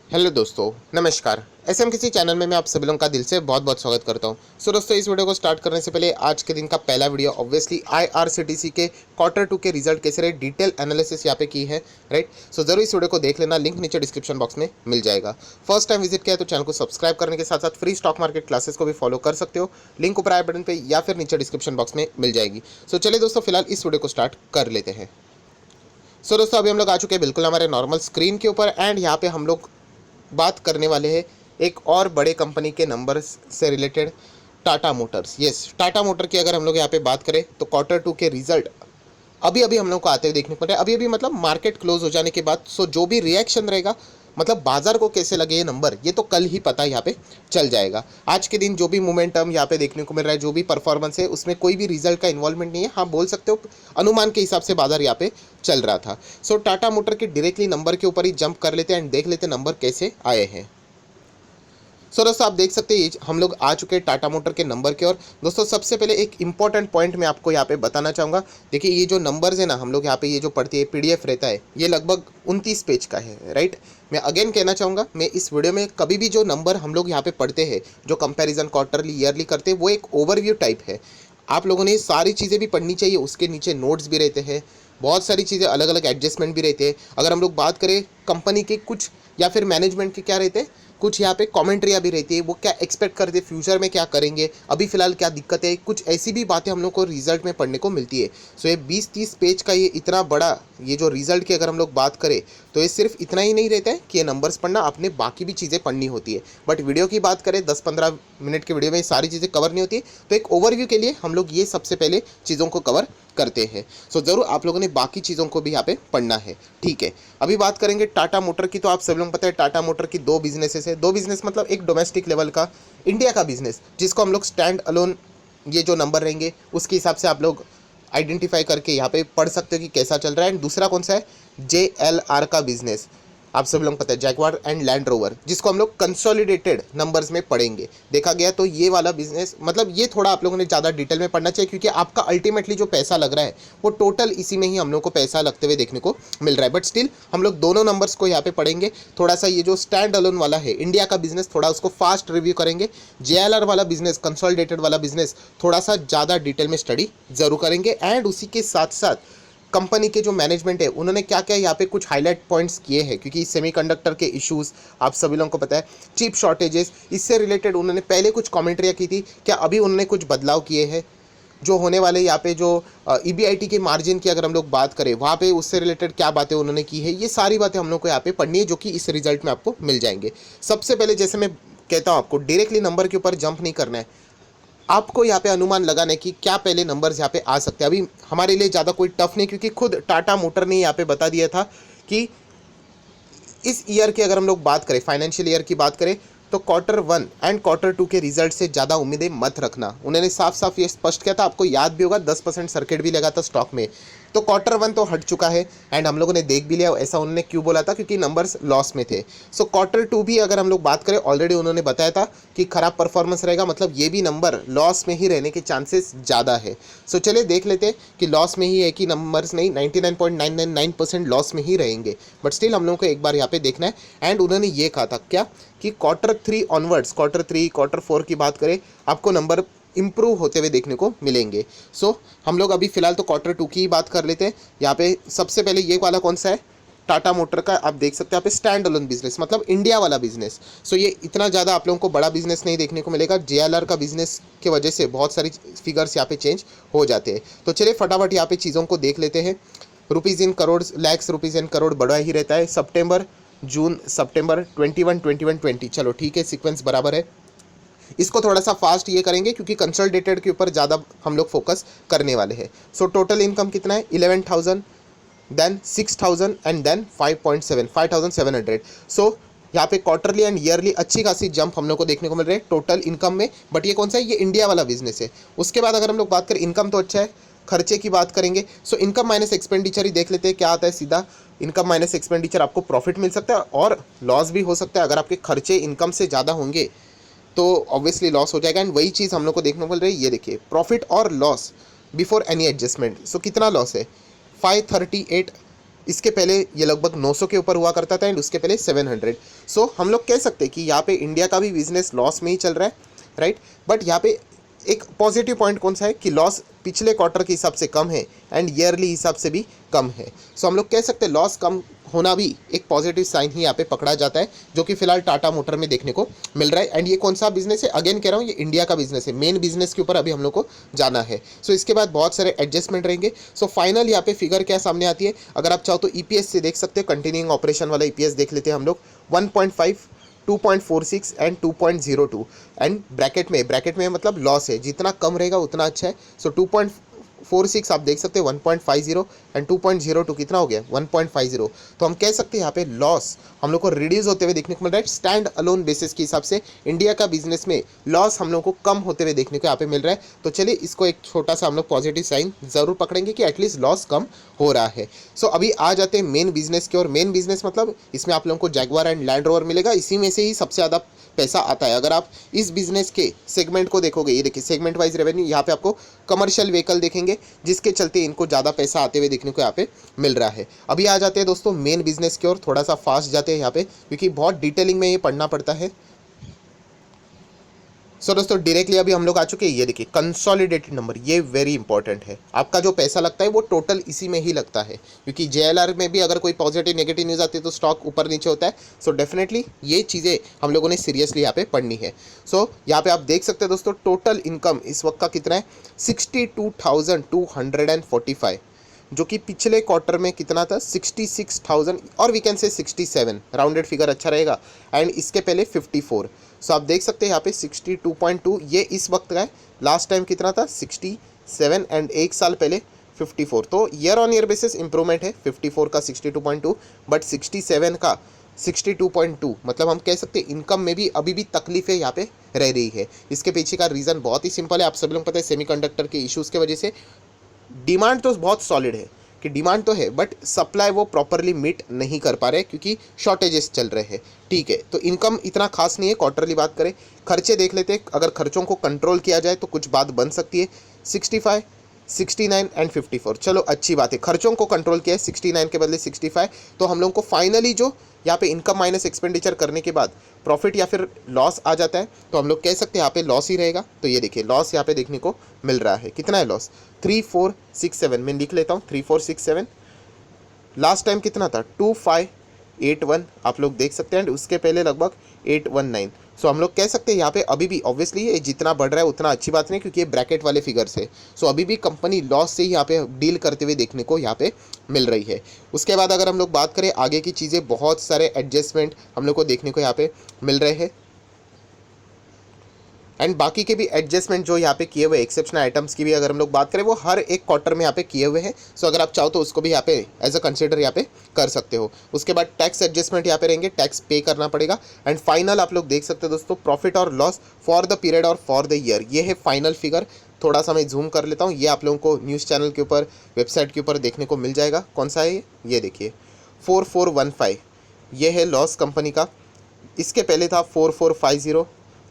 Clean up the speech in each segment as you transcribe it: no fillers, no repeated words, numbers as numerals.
Hello दोस्तों, नमस्कार। SM किसी चैनल में मैं आप सभी लोगों का दिल से बहुत बहुत स्वागत करता हूं। सो दोस्तों, इस वीडियो को स्टार्ट करने से पहले आज के दिन का पहला वीडियो ऑब्वियसली आईआरसीटीसी के क्वार्टर 2 के रिजल्ट कैसे रहे डिटेल एनालिसिस यहाँ पे की है, राइट। सो जरूर इस वीडियो को देख लेना, लिंक नीचे डिस्क्रिप्शन बॉक्स में मिल जाएगा। फर्स्ट टाइम विजिट किया है तो चैनल को सब्सक्राइब करने के साथ साथ फ्री स्टॉक मार्केट क्लासेस को भी फॉलो कर सकते हो। लिंक ऊपर आई बटन पर या फिर नीचे डिस्क्रिप्शन बॉक्स में मिल जाएगी। सो चलिए दोस्तों, फिलहाल इस वीडियो को स्टार्ट कर लेते हैं। सो दोस्तों, अभी हम लोग आ चुके हैं बिल्कुल हमारे नॉर्मल स्क्रीन के ऊपर एंड यहाँ पे हम लोग बात करने वाले हैं एक और बड़े कंपनी के नंबर्स से related, Tata Motors. Yes, Tata motor की अगर हम लोग यहाँ पे बात करें तो क्वार्टर 2 के रिजल्ट अभी अभी हम लोग को आते हुए देखने को मिल रहे हैं। अभी अभी मतलब मार्केट क्लोज हो जाने के बाद। सो जो भी रिएक्शन रहेगा, मतलब बाजार को कैसे लगे ये नंबर, ये तो कल ही पता यहाँ पे चल जाएगा। आज के दिन जो भी मोमेंटम यहाँ पे देखने को मिल रहा है, जो भी परफॉर्मेंस है, उसमें कोई भी रिजल्ट का इन्वॉल्वमेंट नहीं है। हाँ, बोल सकते हो अनुमान के हिसाब से बाजार यहाँ पे चल रहा था। सो टाटा मोटर के डायरेक्टली नंबर के ऊपर ही जंप कर लेते हैं एंड देख लेते हैं नंबर कैसे आए हैं। सो दोस्तों, आप देख सकते हैं हम लोग आ चुके हैं टाटा मोटर के नंबर के। और दोस्तों, सबसे पहले एक इंपॉर्टेंट पॉइंट मैं आपको यहाँ पे बताना चाहूँगा। देखिए, ये जो नंबर्स है ना, हम लोग यहाँ पे ये जो पढ़ते हैं पीडीएफ रहता है, ये लगभग 29 पेज का है, राइट। मैं अगेन कहना चाहूँगा, मैं इस वीडियो में कभी भी जो नंबर हम लोग यहाँ पे पढ़ते हैं, जो कंपेरिजन क्वार्टरली ईयरली करते हैं, वो एक ओवरव्यू टाइप है। आप लोगों ने सारी चीज़ें भी पढ़नी चाहिए, उसके नीचे नोट्स भी रहते हैं, बहुत सारी चीज़ें अलग अलग एडजस्टमेंट भी रहते हैं। अगर हम लोग बात करें कंपनी के कुछ या फिर मैनेजमेंट के क्या रहते हैं, कुछ यहाँ पे कमेंट्रियाँ भी रहती है, वो क्या एक्सपेक्ट करते हैं फ्यूचर में क्या करेंगे, अभी फिलहाल क्या दिक्कत है, कुछ ऐसी भी बातें हम लोग को रिजल्ट में पढ़ने को मिलती है। सो ये 20-30 पेज का ये इतना बड़ा ये जो रिजल्ट की अगर हम लोग बात करें तो ये सिर्फ इतना ही नहीं रहता है कि ये नंबर्स पढ़ना, आपने बाकी भी चीज़ें पढ़नी होती है। बट वीडियो की बात करें 10-15 मिनट के वीडियो में ये सारी चीज़ें कवर नहीं होती है, तो एक ओवरव्यू के लिए हम लोग ये सबसे पहले चीज़ों को कवर करते हैं। सो ज़रूर आप लोगों ने बाकी चीज़ों को भी यहाँ पे पढ़ना है, ठीक है। अभी बात करेंगे टाटा मोटर की, तो आप सब लोग पता है टाटा मोटर की दो बिजनेसेस है। दो बिजनेस मतलब एक डोमेस्टिक लेवल का इंडिया का बिजनेस, जिसको हम लोग स्टैंड अलोन ये जो नंबर रहेंगे उसके हिसाब से आप लोग आइडेंटिफाई करके यहाँ पे पढ़ सकते हो कि कैसा चल रहा है। एंड दूसरा कौन सा है, JLR का बिजनेस, आप सब लोग पता है जैगवार एंड लैंड रोवर, जिसको हम लोग कंसोलिडेटेड नंबर्स में पढ़ेंगे। देखा गया तो ये वाला बिजनेस मतलब ये थोड़ा आप लोगों ने ज़्यादा डिटेल में पढ़ना चाहिए, क्योंकि आपका अल्टीमेटली जो पैसा लग रहा है वो टोटल इसी में ही हम लोग को पैसा लगते हुए देखने को मिल रहा है। बट स्टिल हम लोग दोनों नंबर्स को यहाँ पे पढ़ेंगे। थोड़ा सा ये जो स्टैंड अलोन वाला है इंडिया का बिजनेस, थोड़ा उसको फास्ट रिव्यू करेंगे। JLR वाला बिजनेस, कंसोलिडेटेड वाला बिजनेस, थोड़ा सा ज़्यादा डिटेल में स्टडी जरूर करेंगे। एंड उसी के साथ साथ कंपनी के जो मैनेजमेंट है उन्होंने क्या क्या यहाँ पे कुछ हाईलाइट पॉइंट्स किए हैं, क्योंकि सेमीकंडक्टर के इश्यूज आप सभी लोगों को पता है, चिप शॉर्टेजेस, इससे रिलेटेड उन्होंने पहले कुछ कमेंट्रियाँ की थी। क्या अभी उन्होंने कुछ बदलाव किए हैं जो होने वाले यहाँ पे जो EBIT के मार्जिन की अगर हम लोग बात करें, वहाँ पे उससे रिलेटेड क्या बातें उन्होंने की है, ये सारी बातें हम लोग को यहाँ पे पढ़नी है, जो कि इस रिजल्ट में आपको मिल जाएंगे। सबसे पहले जैसे मैं कहता हूँ आपको डायरेक्टली नंबर के ऊपर जंप नहीं करना है, आपको यहाँ पे अनुमान लगाना है कि क्या पहले नंबर्स यहाँ पे आ सकते हैं। अभी हमारे लिए ज़्यादा कोई टफ नहीं, क्योंकि खुद टाटा मोटर ने यहाँ पे बता दिया था कि इस ईयर की अगर हम लोग बात करें, फाइनेंशियल ईयर की बात करें, तो क्वार्टर 1 एंड क्वार्टर 2 के रिजल्ट से ज़्यादा उम्मीदें मत रखना। उन्होंने साफ साफ ये स्पष्ट किया था, आपको याद भी होगा 10% सर्किट भी लगा था स्टॉक में। तो क्वार्टर 1 तो हट चुका है एंड हम लोगों ने देख भी लिया, ऐसा उन्होंने क्यों बोला था, क्योंकि नंबर्स लॉस में थे। सो क्वार्टर 2 भी अगर हम लोग बात करें, ऑलरेडी उन्होंने बताया था कि खराब परफॉर्मेंस रहेगा, मतलब ये भी नंबर लॉस में ही रहने के चांसेस ज़्यादा है। सो चलिए देख लेते हैं कि लॉस में ही है कि नंबर्स नहीं 99.999% लॉस में ही रहेंगे। बट स्टिल हम लोगों को एक बार यहाँ पे देखना है। एंड उन्होंने ये कहा था क्या कि क्वार्टर 3 ऑनवर्ड्स, क्वार्टर 3 क्वार्टर 4 की बात करें, आपको नंबर इंप्रूव होते हुए देखने को मिलेंगे। सो हम लोग अभी फिलहाल तो क्वार्टर 2 की ही बात कर लेते हैं। यहाँ पे सबसे पहले ये वाला कौन सा है, टाटा मोटर का, आप देख सकते हैं यहाँ पे स्टैंड अलोन बिजनेस, मतलब इंडिया वाला बिजनेस। सो ये इतना ज़्यादा आप लोगों को बड़ा बिजनेस नहीं देखने को मिलेगा। JLR का बिजनेस की वजह से बहुत सारी फिगर्स यहाँ पे चेंज हो जाते हैं। तो चलिए फटाफट यहाँ पे चीज़ों को देख लेते हैं। Rupees in crore, lakhs rupees in crore बढ़ा ही रहता है। सितंबर, जून, सितंबर 21 21 20, चलो ठीक है, सीक्वेंस बराबर है। इसको थोड़ा सा फास्ट ये करेंगे क्योंकि कंसोलिडेटेड के ऊपर ज़्यादा हम लोग फोकस करने वाले हैं। सो टोटल इनकम कितना है, 11,000, देन 6,000 एंड देन 5.7, 5,700। सो यहाँ पे क्वार्टरली एंड ईयरली अच्छी खासी जंप हम लोग को देखने को मिल रही है टोटल इनकम में। बट ये कौन सा है, ये इंडिया वाला बिजनेस है। उसके बाद अगर हम लोग बात करें, इनकम तो अच्छा है, खर्चे की बात करेंगे। सो इनकम माइनस एक्सपेंडिचर ही देख लेते हैं क्या आता है। सीधा इनकम माइनस एक्सपेंडिचर, आपको प्रॉफिट मिल सकता है और लॉस भी हो सकता है। अगर आपके खर्चे इनकम से ज़्यादा होंगे तो ऑब्वियसली लॉस हो जाएगा। एंड वही चीज़ हम लोग को देखने को मिल रही है, ये देखिए प्रॉफिट और लॉस बिफोर एनी एडजस्टमेंट। सो कितना लॉस है, 538 इसके पहले ये लगभग 900 के ऊपर हुआ करता था एंड उसके पहले 700। सो हम लोग कह सकते हैं कि यहाँ पे इंडिया का भी बिजनेस लॉस में ही चल रहा है, राइट। बट यहाँ पे एक पॉजिटिव पॉइंट कौन सा है कि लॉस पिछले क्वार्टर के हिसाब से कम है एंड ईयरली हिसाब से भी कम है। सो हम लोग कह सकते हैं लॉस कम होना भी एक पॉजिटिव साइन ही यहाँ पे पकड़ा जाता है, जो कि फिलहाल टाटा मोटर में देखने को मिल रहा है। एंड ये कौन सा बिजनेस है, अगेन कह रहा हूँ ये इंडिया का बिजनेस है, मेन बिजनेस के ऊपर अभी हम लोग को जाना है। सो इसके बाद बहुत सारे एडजस्टमेंट रहेंगे। सो फाइनल यहाँ पे फिगर क्या सामने आती है, अगर आप चाहो तो ईपीएस से देख सकते हैं, कंटिन्यूइंग ऑपरेशन वाला ईपीएस देख लेते हैं हम लोग, 1.5, 2.46 एंड 2.02 एंड ब्रैकेट में मतलब लॉस है, जितना कम रहेगा उतना अच्छा है। सो 2.46 आप देख सकते हैं 1.50 एंड 2.02 कितना हो गया 1.50। तो हम कह सकते हैं यहाँ पे लॉस हम लोग को रिड्यूस होते हुए देखने को मिल रहा है। स्टैंड अलोन बेसिस के हिसाब से इंडिया का बिजनेस में लॉस हम लोग को कम होते हुए देखने को यहाँ पे मिल रहा है। तो चलिए इसको एक छोटा सा हम लोग पॉजिटिव साइन जरूर पकड़ेंगे कि एटलीस्ट लॉस कम हो रहा है। सो अभी आ जाते हैं मेन बिजनेस की ओर। मेन बिजनेस मतलब इसमें आप लोगों को जैगवार एंड लैंड रोवर मिलेगा, इसी में से ही सबसे ज़्यादा पैसा आता है। अगर आप इस बिजनेस के सेगमेंट को देखोगे, ये देखिए सेगमेंट वाइज रेवेन्यू, यहाँ पे आपको कमर्शियल व्हीकल देखेंगे जिसके चलते इनको ज़्यादा पैसा आते हुए देखने को यहाँ पे मिल रहा है। अभी आ जाते हैं दोस्तों मेन बिजनेस की ओर, थोड़ा सा फास्ट जाते हैं यहाँ पे क्योंकि बहुत डिटेलिंग में ये पढ़ना पड़ता है। सो दोस्तों डायरेक्टली अभी हम लोग आ चुके हैं, ये देखिए कंसोलिडेटेड नंबर, ये वेरी इंपॉर्टेंट है। आपका जो पैसा लगता है वो टोटल इसी में ही लगता है, क्योंकि जेएलआर में भी अगर कोई पॉजिटिव नेगेटिव न्यूज़ आती है तो स्टॉक ऊपर नीचे होता है। सो डेफिनेटली ये चीज़ें हम लोगों ने सीरियसली यहाँ पे पढ़नी है। सो यहाँ पे आप देख सकते हैं दोस्तों टोटल इनकम इस वक्त का कितना है, 62,245, जो कि पिछले क्वार्टर में कितना था 66,000 और we can say 67, rounded figure अच्छा रहेगा, एंड इसके पहले 54। सो आप देख सकते हैं यहाँ पे 62.2 ये इस वक्त का है, लास्ट टाइम कितना था 67 एंड एक साल पहले 54। तो year on year basis improvement है, 54 का 62.2 बट 67 का 62.2, मतलब हम कह सकते हैं इनकम में भी अभी भी तकलीफें यहाँ पे रह रही है। इसके पीछे का रीज़न बहुत ही सिंपल है, आप सभी लोग पता है सेमीकंडक्टर के इश्यूज़ की वजह से डिमांड तो बहुत सॉलिड है कि डिमांड तो है बट सप्लाई वो प्रॉपरली मीट नहीं कर पा रहे क्योंकि शॉर्टेजेस चल रहे हैं। ठीक है, तो इनकम इतना खास नहीं है। क्वार्टरली बात करें, खर्चे देख लेते हैं, अगर खर्चों को कंट्रोल किया जाए तो कुछ बात बन सकती है। 65, 69 एंड 54, चलो अच्छी बात है, खर्चों को कंट्रोल किया है, 69 के बदले 65। तो हम लोगों को फाइनली जो यहाँ पे इनकम माइनस एक्सपेंडिचर करने के बाद प्रॉफिट या फिर लॉस आ जाता है, तो हम लोग कह सकते हैं यहाँ पे लॉस ही रहेगा। तो ये देखिए लॉस यहाँ पे देखने को मिल रहा है, कितना है लॉस 3467, मैं लिख लेता हूँ 3467। लास्ट टाइम कितना था 2581, आप लोग देख सकते हैं, एंड उसके पहले लगभग 819। सो हम लोग कह सकते हैं यहाँ पे अभी भी ऑब्वियसली ये जितना बढ़ रहा है उतना अच्छी बात नहीं, क्योंकि ये ब्रैकेट वाले फिगर्स है। सो अभी भी कंपनी लॉस से ही यहाँ पे डील करते हुए देखने को यहाँ पे मिल रही है। उसके बाद अगर हम लोग बात करें आगे की चीज़ें, बहुत सारे एडजस्टमेंट हम लोग को देखने को यहाँ पे मिल रहे हैं, एंड बाकी के भी एडजस्टमेंट जो यहाँ पे किए हुए एक्सेप्शनल आइटम्स की भी अगर हम लोग बात करें वो हर एक क्वार्टर में यहाँ पे किए हुए हैं। सो अगर आप चाहो तो उसको भी यहाँ पे एज अ कंसिडर यहाँ पे कर सकते हो। उसके बाद टैक्स एडजस्टमेंट यहाँ पे रहेंगे, टैक्स पे करना पड़ेगा। एंड फाइनल आप लोग देख सकते हो दोस्तों प्रॉफिट और लॉस फॉर द पीरियड और फॉर द ईयर, ये है फाइनल फिगर। थोड़ा सा मैं जूम कर लेता हूँ, ये आप लोगों को न्यूज़ चैनल के ऊपर वेबसाइट के ऊपर देखने को मिल जाएगा। कौन सा है ये देखिए 4415, ये है लॉस कंपनी का। इसके पहले था 4450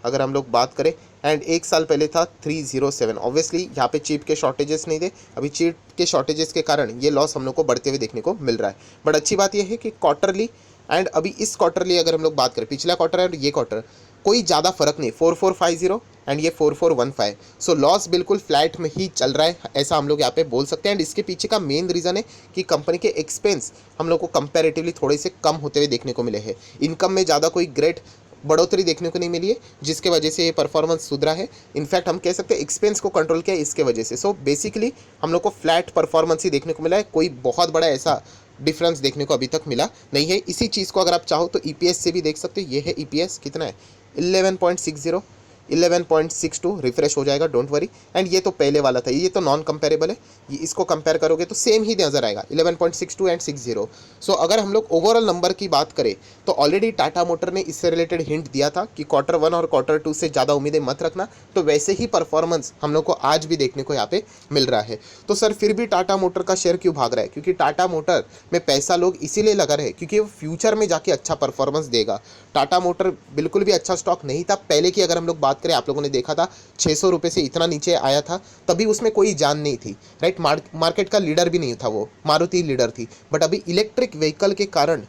अगर हम लोग बात करें, एंड एक साल पहले था 307। ऑब्वियसली यहाँ पे चिप के शॉर्टेजेस नहीं थे, अभी चिप के शॉर्टेजेस के कारण ये लॉस हम लोग को बढ़ते हुए देखने को मिल रहा है। बट अच्छी बात यह है कि क्वार्टरली एंड अभी इस क्वार्टरली अगर हम लोग बात करें, पिछला क्वार्टर एंड ये क्वार्टर कोई ज़्यादा फर्क नहीं, 4450 एंड ये 4415। सो लॉस बिल्कुल फ्लैट में ही चल रहा है, ऐसा हम लोग यहाँ पे बोल सकते हैं। एंड इसके पीछे का मेन रीज़न है कि कंपनी के एक्सपेंस हम लोग को कंपैरेटिवली थोड़े से कम होते हुए देखने को मिले हैं। इनकम में ज़्यादा कोई ग्रेट बढ़ोतरी देखने को नहीं मिली है, जिसके वजह से ये परफॉर्मेंस सुधरा है। इनफैक्ट हम कह सकते हैं एक्सपेंस को कंट्रोल किया इसके वजह से। सो बेसिकली हम लोग को फ्लैट परफॉर्मेंस ही देखने को मिला है, कोई बहुत बड़ा ऐसा डिफरेंस देखने को अभी तक मिला नहीं है। इसी चीज़ को अगर आप चाहो तो ईपीएस से भी देख सकते हो, ये है ईपीएस कितना है 11.60, 11.62 रिफ्रेश हो जाएगा, डोंट वरी। एंड ये तो पहले वाला था, ये तो नॉन कंपेरेबल है, ये इसको कंपेयर करोगे तो सेम ही नजर आएगा 11.62 एंड 60। सो अगर हम लोग ओवरऑल नंबर की बात करें तो ऑलरेडी टाटा मोटर ने इससे रिलेटेड हिंट दिया था कि क्वार्टर 1 और क्वार्टर 2 से ज़्यादा उम्मीदें मत रखना, तो वैसे ही परफॉर्मेंस हम लोग को आज भी देखने को यहाँ पे मिल रहा है। तो सर फिर भी टाटा मोटर का शेयर क्यों भाग रहा है? क्योंकि टाटा मोटर में पैसा लोग इसीलिए लगा रहे हैं क्योंकि वो फ्यूचर में जाके अच्छा परफॉर्मेंस देगा। टाटा मोटर बिल्कुल भी अच्छा स्टॉक नहीं था पहले की, अगर हम लोग बात बात करें, आप लोगों ने देखा था 600 रुपये से इतना नीचे आया था, तभी उसमें कोई जान नहीं थी, राइट। मार्केट का लीडर भी नहीं था, वो मारुति लीडर थी। बट अभी इलेक्ट्रिक व्हीकल के कारण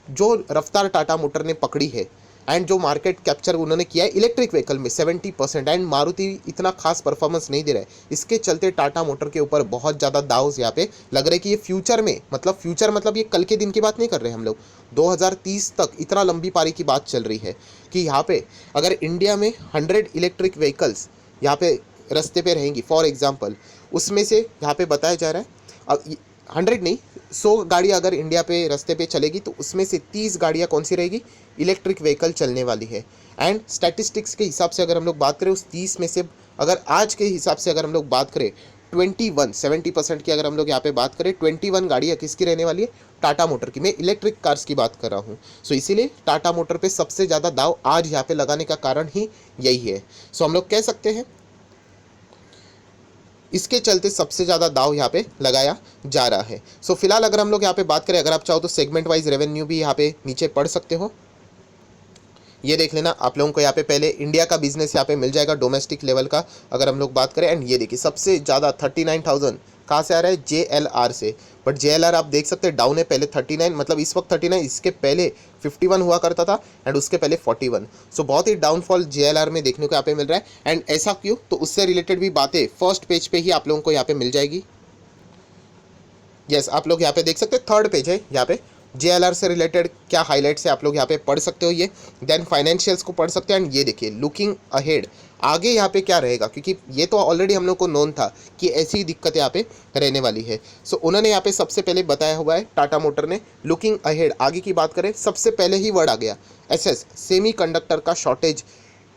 जो रफ्तार टाटा मोटर ने पकड़ी है एंड जो मार्केट कैप्चर उन्होंने किया है इलेक्ट्रिक व्हीकल में 70%, एंड मारुति इतना खास परफॉर्मेंस नहीं दे रहा है, इसके चलते टाटा मोटर के ऊपर बहुत ज़्यादा दाव यहाँ पे लग रहा है कि ये फ्यूचर में, मतलब फ्यूचर मतलब ये कल के दिन की बात नहीं कर रहे हम लोग, 2030 तक इतना लंबी पारी की बात चल रही है कि यहाँ पे अगर इंडिया में 100 इलेक्ट्रिक व्हीकल्स यहाँ पे रास्ते पे रहेंगी फॉर एग्जाम्पल, उसमें से यहाँ पे बताया जा रहा है 100 नहीं, 100 गाड़ियाँ अगर इंडिया पे रास्ते पे चलेगी तो उसमें से 30 गाड़ियाँ कौन सी रहेगी, इलेक्ट्रिक व्हीकल चलने वाली है। एंड स्टैटिस्टिक्स के हिसाब से अगर हम लोग बात करें, उस 30 में से अगर आज के हिसाब से अगर हम लोग बात करें 70% की अगर हम लोग यहाँ पे बात करें, 21 गाड़ियाँ किसकी रहने वाली है, टाटा मोटर की। मैं इलेक्ट्रिक कार्स की बात कर रहा हूँ। सो इसीलिए टाटा मोटर पे सबसे ज़्यादा दाव आज यहाँ पे लगाने का कारण ही यही है। सो हम लोग कह सकते हैं इसके चलते सबसे ज़्यादा दाव यहाँ पे लगाया जा रहा है। सो फिलहाल अगर हम लोग यहाँ पे बात करें, अगर आप चाहो तो सेगमेंट वाइज रेवेन्यू भी यहाँ पे नीचे पढ़ सकते हो, ये देख लेना। आप लोगों को यहाँ पे पहले इंडिया का बिजनेस यहाँ पे मिल जाएगा डोमेस्टिक लेवल का अगर हम लोग बात करें। एंड ये देखिए सबसे ज़्यादा 39,000 कहाँ से आ रहा है, JLR से। बट JLR आप देख सकते हैं डाउन है, पहले 39, मतलब इस वक्त 39, इसके पहले 51 हुआ करता था एंड उसके पहले 41। सो बहुत ही डाउनफॉल JLR में देखने को यहाँ पे मिल रहा है। एंड ऐसा क्यों, तो उससे रिलेटेड भी बातें फर्स्ट पेज पे ही आप लोगों को यहाँ पे मिल जाएगी। यस, आप लोग यहाँ पे देख सकते हैं, थर्ड पेज है यहाँ पे, JLR से रिलेटेड क्या हाईलाइट्स है आप लोग यहाँ पे पढ़ सकते हो ये। देन फाइनेंशियल्स को पढ़ सकते हैं। एंड ये देखिए लुकिंग अहेड, आगे यहाँ पे क्या रहेगा, क्योंकि ये तो ऑलरेडी हम लोग को नोन था कि ऐसी ही दिक्कत यहाँ पे रहने वाली है। सो उन्होंने यहाँ पे सबसे पहले बताया हुआ है टाटा मोटर ने, लुकिंग अहेड, आगे की बात करें सबसे पहले ही वर्ड आ गया SS, सेमी कंडक्टर का शॉर्टेज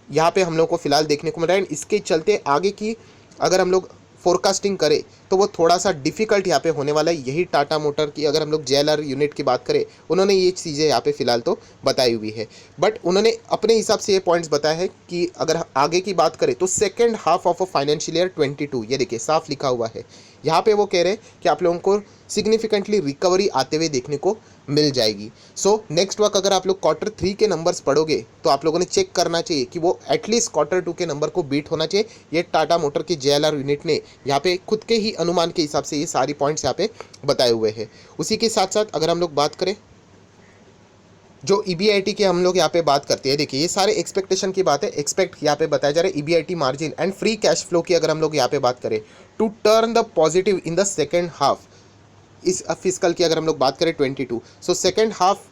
यहाँ पे हम लोग को फिलहाल देखने को मिल रहा है। इसके चलते आगे की अगर हम लोग फोरकास्टिंग करें तो वो थोड़ा सा डिफिकल्ट यहाँ पे होने वाला है। यही टाटा मोटर की अगर हम लोग JLR यूनिट की बात करें, उन्होंने ये चीज़ें यहाँ पे फिलहाल तो बताई हुई है। बट उन्होंने अपने हिसाब से ये पॉइंट्स बताया है कि अगर आगे की बात करें तो second half of a financial year 22, ये देखिए साफ लिखा हुआ है यहाँ पे, वो कह रहे हैं कि आप लोगों को सिग्निफिकेंटली रिकवरी आते हुए देखने को मिल जाएगी। सो नेक्स्ट वक्त अगर आप लोग Q3 के नंबर्स पढ़ोगे तो आप लोगों ने चेक करना चाहिए कि वो एटलीस्ट Q2 के नंबर को बीट होना चाहिए। ये टाटा मोटर की JLR यूनिट ने यहाँ पे खुद के ही अनुमान के हिसाब से ये सारी पॉइंट्स यहाँ पे बताए हुए हैं। उसी के साथ साथ अगर हम लोग बात करें जो EBIT की हम लोग यहाँ पे बात करते हैं, देखिए ये सारे एक्सपेक्टेशन की बात है, एक्सपेक्ट यहाँ पे बताया जा रहा है EBIT margin and free cash flow की अगर हम लोग यहाँ पे बात करें to turn the positive in the second half, इस फिस्कल की अगर हम लोग बात करें 22। सो सेकेंड हाफ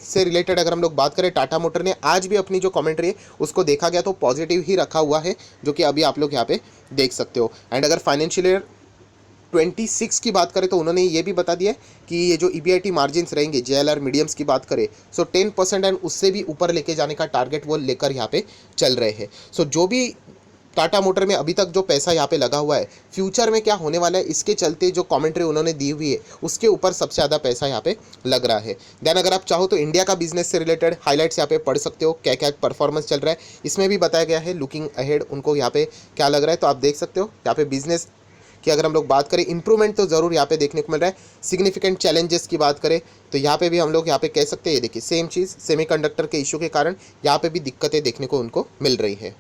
से रिलेटेड अगर हम लोग बात करें, टाटा मोटर ने आज भी अपनी जो कमेंट्री है उसको देखा गया तो पॉजिटिव ही रखा हुआ है, जो कि अभी आप लोग यहाँ पे देख सकते हो। एंड अगर फाइनेंशियल ईयर 26 की बात करें तो उन्होंने ये भी बता दिया है कि ये जो EBIT मार्जिन्स रहेंगे JLR मीडियम्स की बात करें, सो 10% एंड उससे भी ऊपर लेके जाने का टारगेट वो लेकर यहाँ पे चल रहे हैं। सो जो भी टाटा मोटर में अभी तक जो पैसा यहाँ पे लगा हुआ है, फ्यूचर में क्या होने वाला है इसके चलते जो कमेंट्री उन्होंने दी हुई है उसके ऊपर सबसे ज़्यादा पैसा यहाँ पे लग रहा है। देन अगर आप चाहो तो इंडिया का बिजनेस से रिलेटेड हाईलाइट्स यहाँ पे पढ़ सकते हो, क्या क्या परफॉर्मेंस चल रहा है इसमें भी बताया गया है। लुकिंग अहेड उनको यहाँ पे क्या लग रहा है तो आप देख सकते हो। यहाँ पे बिजनेस कि अगर हम लोग बात करें इंप्रूवमेंट तो ज़रूर यहाँ पे देखने को मिल रहा है। सिग्निफिकेंट चैलेंजेस की बात करें तो यहाँ पे भी हम लोग यहाँ पे कह सकते हैं, ये देखिए सेम चीज़, सेमीकंडक्टर के इशू के कारण यहाँ पे भी दिक्कतें देखने को उनको मिल रही है।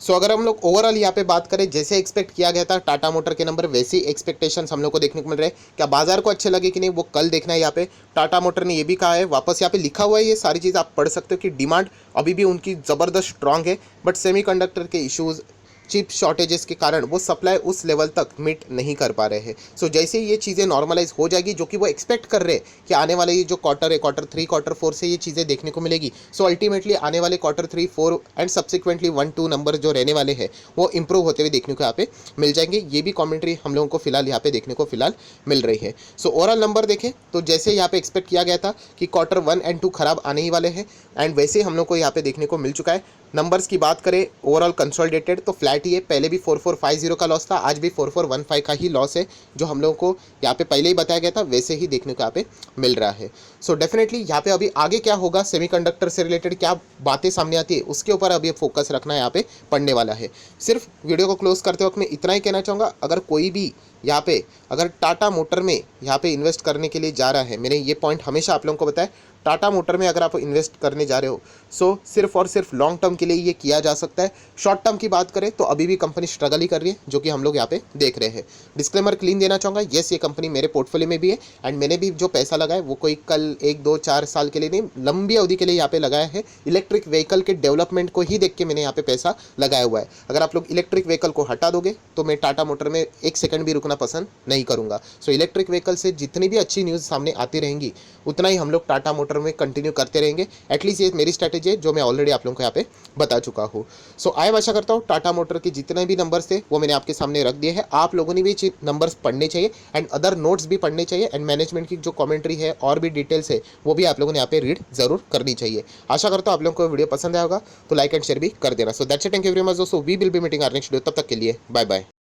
सो अगर हम लोग ओवरऑल यहाँ पे बात करें, जैसे एक्सपेक्ट किया गया था टाटा मोटर के नंबर, वैसे ही एक्सपेक्टेशंस हम लोग को देखने को मिल रहे हैं। क्या बाजार को अच्छे लगे कि नहीं वो कल देखना है। यहाँ पे टाटा मोटर ने ये भी कहा है, वापस यहाँ पे लिखा हुआ है, ये सारी चीज़ आप पढ़ सकते हो कि डिमांड अभी भी उनकी ज़बरदस्त स्ट्रांग है, बट सेमीकंडक्टर के इशूज़, चिप शॉर्टेजेस के कारण वो सप्लाई उस लेवल तक मीट नहीं कर पा रहे हैं। सो जैसे ही ये चीज़ें नॉर्मलाइज हो जाएगी, जो कि वो एक्सपेक्ट कर रहे हैं कि आने वाले ये जो क्वार्टर है, Q3 Q4 से ये चीज़ें देखने को मिलेगी। सो अल्टीमेटली आने वाले Q3 4 एंड सब्सिक्वेंटली 1 2 नंबर जो रहने वाले हैं वो इंप्रूव होते हुए देखने को यहाँ पे मिल जाएंगे। ये भी कॉमेंट्री हम लोगों को फिलहाल यहाँ पे देखने को फिलहाल मिल रही है। सो ओवरऑल नंबर देखें तो जैसे यहाँ पे एक्सपेक्ट किया गया था कि Q1 एंड 2 खराब आने ही वाले हैं, एंड वैसे हम लोग को यहाँ पे देखने को मिल चुका है। नंबर्स की बात करें ओवरऑल कंसोलिडेटेड तो फ्लैट ही है, पहले भी 4450 का लॉस था, आज भी 4415 का ही लॉस है, जो हम लोगों को यहाँ पे पहले ही बताया गया था वैसे ही देखने को यहाँ पे मिल रहा है। सो डेफिनेटली यहाँ पे अभी आगे क्या होगा, सेमीकंडक्टर से रिलेटेड क्या बातें सामने आती है उसके ऊपर अभी फोकस रखना यहाँ पे पड़ने वाला है। सिर्फ वीडियो को क्लोज करते वक्त मैं इतना ही कहना चाहूँगा, अगर कोई भी यहाँ पे अगर टाटा मोटर में यहाँ पे इन्वेस्ट करने के लिए जा रहा है, मैंने ये पॉइंट हमेशा आप लोगों को बताया, टाटा मोटर में अगर आप इन्वेस्ट करने जा रहे हो सो सिर्फ और सिर्फ लॉन्ग टर्म के लिए ये किया जा सकता है। शॉर्ट टर्म की बात करें तो अभी भी कंपनी स्ट्रगल ही कर रही है, जो कि हम लोग यहाँ पे देख रहे हैं। डिस्क्लेमर क्लीन देना चाहूँगा, येस ये कंपनी मेरे पोर्टफोलियो में भी है एंड मैंने भी जो पैसा लगाया वो कोई कल 1 2 4 साल के लिए नहीं, लंबी अवधि के लिए यहाँ पे लगाया है। इलेक्ट्रिक व्हीकल के डेवलपमेंट को ही देख के मैंने यहाँ पे पैसा लगाया हुआ है। अगर आप लोग इलेक्ट्रिक व्हीकल को हटा दोगे तो मैं टाटा मोटर में 1 सेकंड भी रुकना पसंद नहीं करूँगा। सो इलेक्ट्रिक व्हीकल से जितनी भी अच्छी न्यूज़ सामने आती रहेंगी उतना ही हम लोग टाटा मोटर में कंटिन्यू करते रहेंगे। एटलीस्ट ये मेरी स्ट्रैटेजी है जो मैं ऑलरेडी आप लोगों को यहाँ पे बता चुका हूँ। सो आई आशा करता हूँ टाटा मोटर के जितने भी नंबर्स थे वो मैंने आपके सामने रख दिए हैं। आप लोगों ने भी नंबर्स पढ़ने चाहिए एंड अदर नोट्स भी पढ़ने चाहिए एंड मैनेजमेंट की जो कमेंट्री है और भी डिटेल्स है वो भी आप लोगों ने यहाँ पे रीड जरूर करनी चाहिए। आशा करता हूँ आप लोगों को वीडियो पसंद आएगा तो लाइक एंड शेयर भी कर देना। So that's it, thank you very much दोस्तों, we will be meeting our next video, तब तक के लिए बाय बाय।